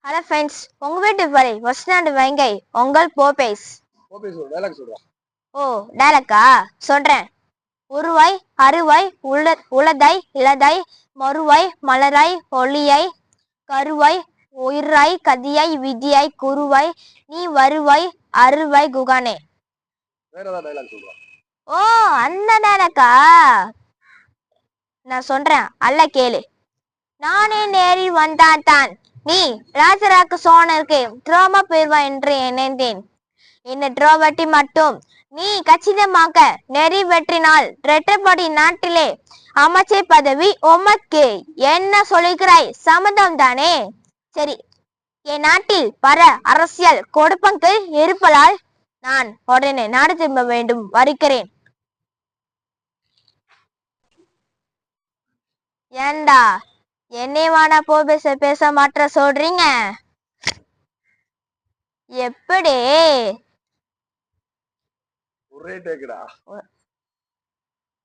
Hello friends, உங்க வீட்டு வரை வசனாண்டு வைங்கை உங்கள் போபேஸ். ஓ டேலக்கா சொல்றேன். உருவாய் அருவாய் உளதாய் இளதாய் மறுவாய் மலராய் ஒளியாய் கருவாய் உயிராய் கதியாய் விதியாய் குருவாய் நீ வருவாய் அருவாய் குகானே. ஓ அந்த டேலக்கா நான் சொல்றேன், அல்ல கேளு. நானே நேரில் வந்தான் நீ ராஜராக்கு சோனருக்கு துரோம பெறுவா என்று எண்ணினேன். இந்த துரோவட்டி மட்டும் நீ கச்சிதமாக நிறைவேற்றினால் இரட்டைப்படி நாட்டிலே அமைச்சர் பதவி உமக்கு. என்ன சொல்லுகிறாய்? சம்மதம் தானே? சரி, என் நாட்டில் பல அரசியல் கொடுப்பங்கள் இருப்பதால் நான் உடனே நாடு திரும்ப வேண்டும். வருகிறேன். ஏண்டா என்னை வாடா பேச மாற்ற சொல்றீங்க? எப்படி?